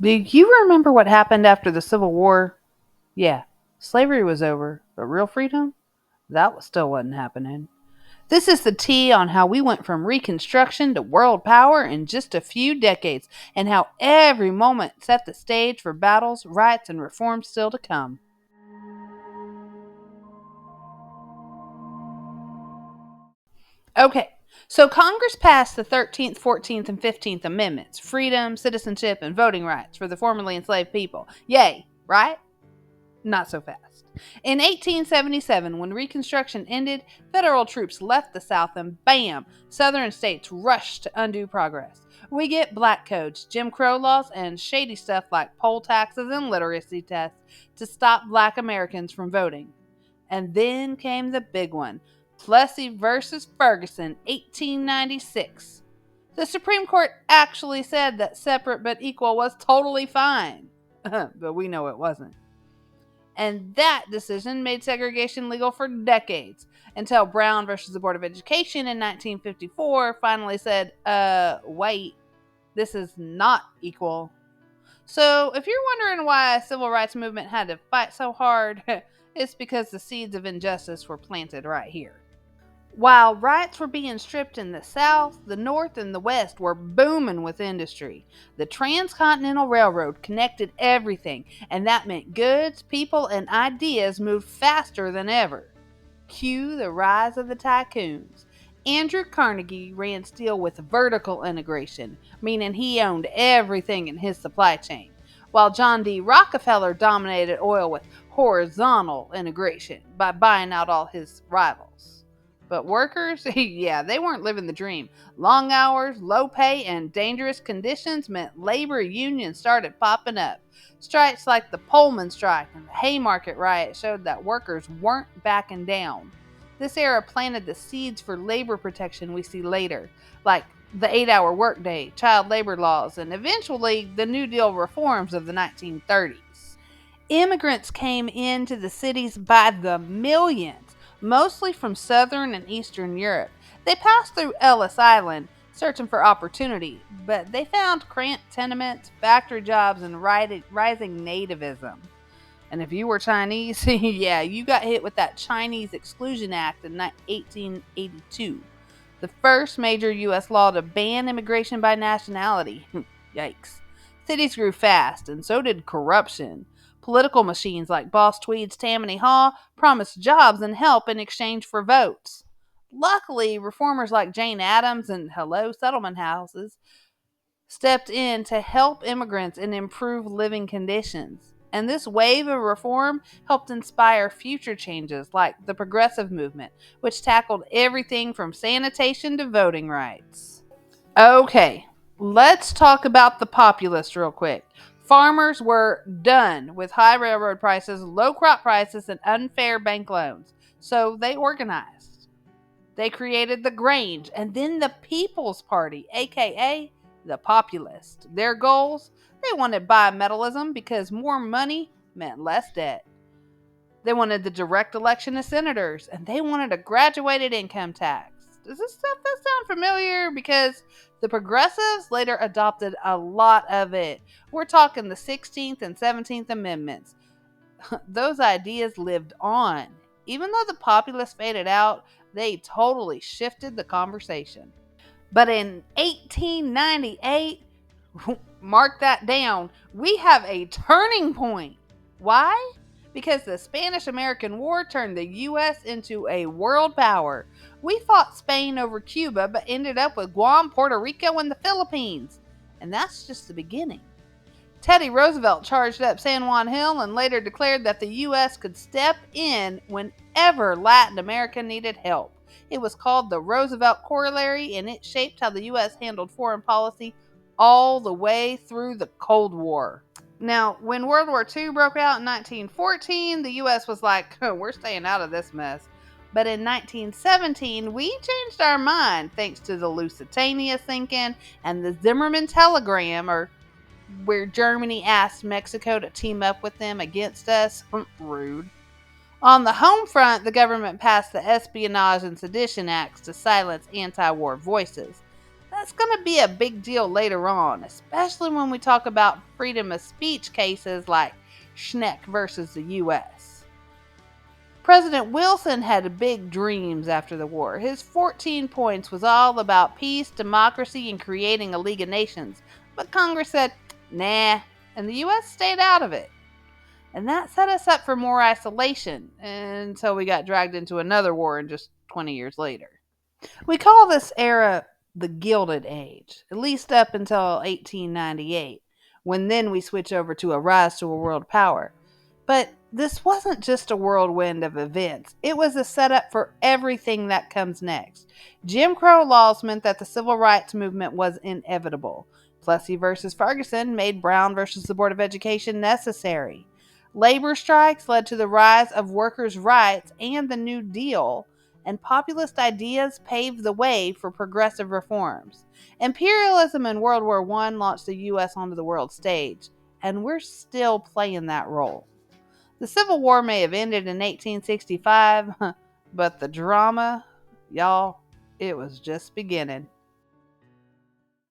Do you remember what happened after the Civil War? Yeah, slavery was over, but real freedom? Still wasn't happening. This is the tea on how we went from Reconstruction to world power in just a few decades, and how every moment set the stage for battles, riots, and reforms still to come. Okay, so Congress passed the 13th, 14th, and 15th Amendments freedom, citizenship, and voting rights for the formerly enslaved people. Yay, right? Not so fast. In 1877, when Reconstruction ended, federal troops left the South and bam, Southern states rushed to undo progress. We get black codes, Jim Crow laws, and shady stuff like poll taxes and literacy tests to stop black Americans from voting. And then came the big one, Plessy versus Ferguson, 1896. The Supreme Court actually said that separate but equal was totally fine. But we know it wasn't. And that decision made segregation legal for decades until Brown versus the Board of Education in 1954 finally said, wait, this is not equal. So if you're wondering why a civil rights movement had to fight so hard, it's because the seeds of injustice were planted right here. While rights were being stripped in the South, the North and the West were booming with industry. The Transcontinental Railroad connected everything, and that meant goods, people, and ideas moved faster than ever. Cue the rise of the tycoons. Andrew Carnegie ran steel with vertical integration, meaning he owned everything in his supply chain, while John D. Rockefeller dominated oil with horizontal integration by buying out all his rivals. But workers, yeah, they weren't living the dream. Long hours, low pay, and dangerous conditions meant labor unions started popping up. Strikes like the Pullman strike and the Haymarket riot showed that workers weren't backing down. This era planted the seeds for labor protection we see later, like the 8-hour workday, child labor laws, and eventually the New Deal reforms of the 1930s. Immigrants came into the cities by the millions, mostly from Southern and Eastern Europe. They passed through Ellis Island, searching for opportunity, but they found cramped tenements, factory jobs, and rising nativism. And if you were Chinese, yeah, you got hit with that Chinese Exclusion Act in 1882, the first major U.S. law to ban immigration by nationality. Yikes. Cities grew fast, and so did corruption. Political machines like Boss Tweed's Tammany Hall promised jobs and help in exchange for votes. Luckily, reformers like Jane Addams and Hello Settlement Houses stepped in to help immigrants and improve living conditions. And this wave of reform helped inspire future changes like the progressive movement, which tackled everything from sanitation to voting rights. Okay, let's talk about the populists real quick. Farmers were done with high railroad prices, low crop prices, and unfair bank loans. So they organized. They created the Grange and then the People's Party, aka the Populist. Their goals? They wanted bimetallism because more money meant less debt. They wanted the direct election of senators, and they wanted a graduated income tax. Does this stuff sound familiar? Because the progressives later adopted a lot of it. We're talking the 16th and 17th Amendments. Those ideas lived on. Even though the populists faded out, they totally shifted the conversation. But in 1898, mark that down, we have a turning point. Why? Because the Spanish-American War turned the U.S. into a world power. We fought Spain over Cuba, but ended up with Guam, Puerto Rico, and the Philippines. And that's just the beginning. Teddy Roosevelt charged up San Juan Hill and later declared that the U.S. could step in whenever Latin America needed help. It was called the Roosevelt Corollary, and it shaped how the U.S. handled foreign policy all the way through the Cold War. Now, when World War II broke out in 1914, the U.S. was like, oh, we're staying out of this mess. But in 1917, we changed our mind thanks to the Lusitania sinking and the Zimmerman telegram, or where Germany asked Mexico to team up with them against us. Rude. On the home front, the government passed the Espionage and Sedition Acts to silence anti-war voices. That's going to be a big deal later on, especially when we talk about freedom of speech cases like Schneck versus the U.S. President Wilson had big dreams after the war. His 14 points was all about peace, democracy, and creating a League of Nations. But Congress said, nah, and the U.S. stayed out of it. And that set us up for more isolation until we got dragged into another war in just 20 years later. We call this era the Gilded Age, at least up until 1898, when then we switch over to a rise to a world power. But this wasn't just a whirlwind of events. It was a setup for everything that comes next. Jim Crow laws meant that the civil rights movement was inevitable. Plessy versus Ferguson made Brown versus the Board of Education necessary. Labor strikes led to the rise of workers' rights and the New Deal, and populist ideas paved the way for progressive reforms. Imperialism in World War I launched the U.S. onto the world stage, and we're still playing that role. The Civil War may have ended in 1865, but the drama, y'all, it was just beginning.